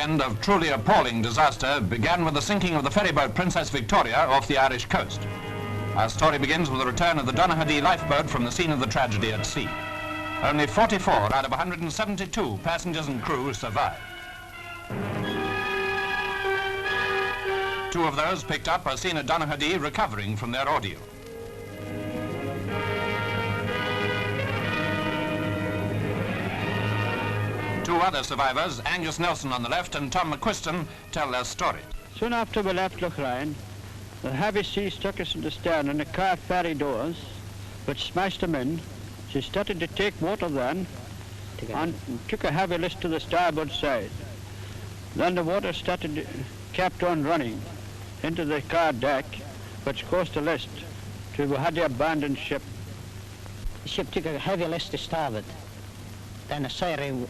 weekend of truly appalling disaster began with the sinking of the ferryboat Princess Victoria off the Irish coast. Our story begins with the return of the Donaghadee lifeboat from the scene of the tragedy at sea. Only 44 out of 172 passengers and crew survived. 2 of those picked up are seen at Donaghadee recovering from their ordeal. Two other survivors, Angus Nelson on the left and Tom McQuiston, tell their story. Soon after we left Loughrane, the heavy sea struck us in the stern and the car ferry doors, which smashed them in. She started to take water then and took a heavy list to the starboard side. Then the water kept on running into the car deck, which caused the list to we had to abandon ship. The ship took a heavy list to starboard. Then the siren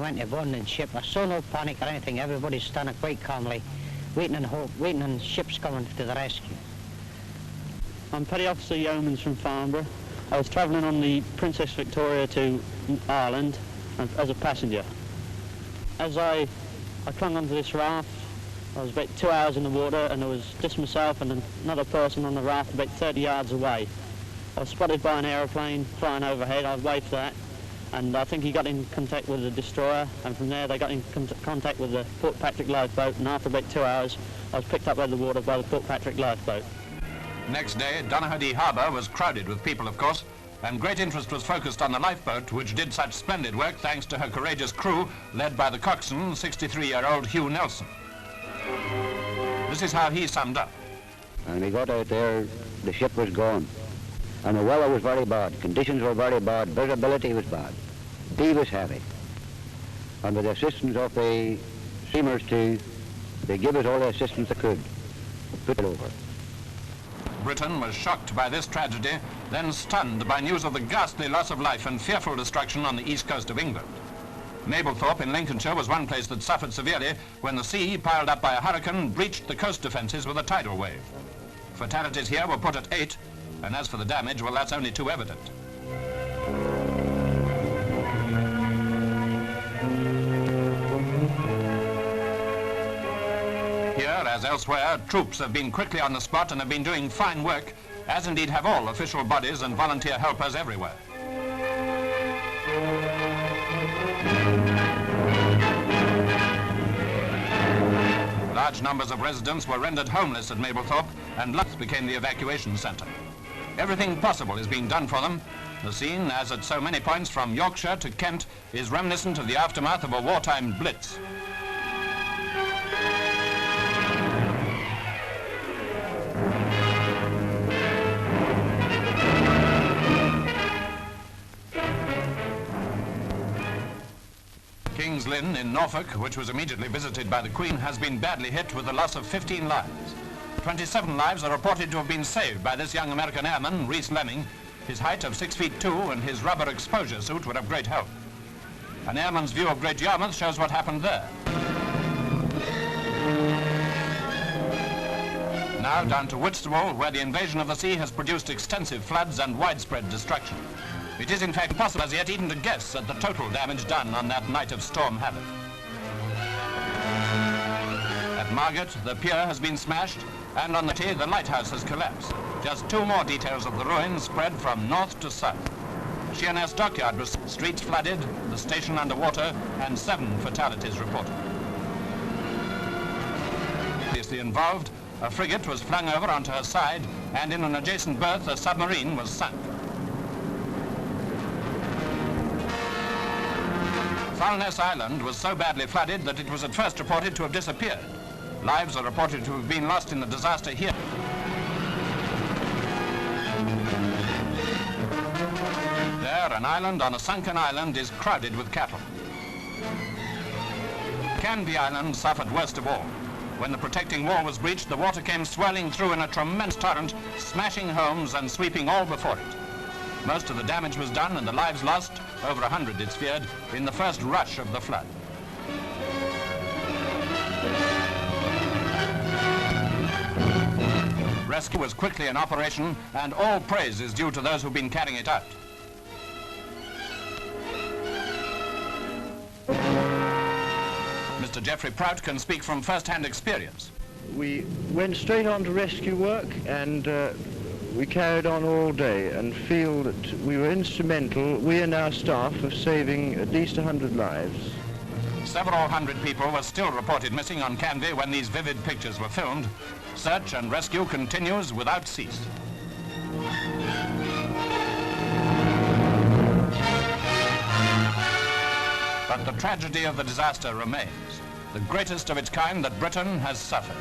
went to abandon ship. I saw no panic or anything. Everybody's standing quite calmly, waiting and hope, waiting on ships coming to the rescue. I'm Petty Officer Yeomans from Farnborough. I was travelling on the Princess Victoria to Ireland as a passenger. As I clung onto this raft, I was about 2 hours in the water, and there was just myself and another person on the raft about 30 yards away. I was spotted by an aeroplane flying overhead. I waved for that, and I think he got in contact with the destroyer, and from there they got in contact with the Port Patrick lifeboat, and after about 2 hours I was picked up by the water by the Port Patrick lifeboat. Next day, Donaghadee harbour was crowded with people, of course, and great interest was focused on the lifeboat, which did such splendid work thanks to her courageous crew, led by the coxswain, 63-year-old Hugh Nelson. This is how he summed up. And we got out there, the ship was gone. And the weather was very bad, conditions were very bad, visibility was bad, sea was heavy. And with the assistance of the steamers too, they gave us all the assistance they could to put it over. Britain was shocked by this tragedy, then stunned by news of the ghastly loss of life and fearful destruction on the east coast of England. Mablethorpe in Lincolnshire was one place that suffered severely when the sea, piled up by a hurricane, breached the coast defences with a tidal wave. Fatalities here were put at 8, and as for the damage, well, that's only too evident. Here, as elsewhere, troops have been quickly on the spot and have been doing fine work, as indeed have all official bodies and volunteer helpers everywhere. Large numbers of residents were rendered homeless at Mablethorpe, and Lutz became the evacuation centre. Everything possible is being done for them. The scene, as at so many points from Yorkshire to Kent, is reminiscent of the aftermath of a wartime blitz. King's Lynn in Norfolk, which was immediately visited by the Queen, has been badly hit with the loss of 15 lives. 27 lives are reported to have been saved by this young American airman, Rhys Lemming. His height of 6 feet 2 and his rubber exposure suit would have great help. An airman's view of Great Yarmouth shows what happened there. Now down to Whitstable, where the invasion of the sea has produced extensive floods and widespread destruction. It is in fact impossible as yet even to guess at the total damage done on that night of storm havoc. At Margate, the pier has been smashed, and on the T, the lighthouse has collapsed. Just 2 more details of the ruins spread from north to south. Sheerness Dockyard was streets flooded, the station underwater, and 7 fatalities reported. Previously involved, a frigate was flung over onto her side, and in an adjacent berth, a submarine was sunk. Canvey Island was so badly flooded that it was at first reported to have disappeared. Lives are reported to have been lost in the disaster here. There, an island on a sunken island is crowded with cattle. Canvey Island suffered worst of all. When the protecting wall was breached, the water came swirling through in a tremendous torrent, smashing homes and sweeping all before it. Most of the damage was done and the lives lost, over 100 it's feared, in the first rush of the flood. Rescue was quickly in operation, and all praise is due to those who've been carrying it out. Mr. Geoffrey Prout can speak from first-hand experience. We went straight on to rescue work, and we carried on all day and feel that we were instrumental, we and our staff, of saving at least 100 lives. Several hundred people were still reported missing on Canvey when these vivid pictures were filmed. Search and rescue continues without cease. But the tragedy of the disaster remains, the greatest of its kind that Britain has suffered.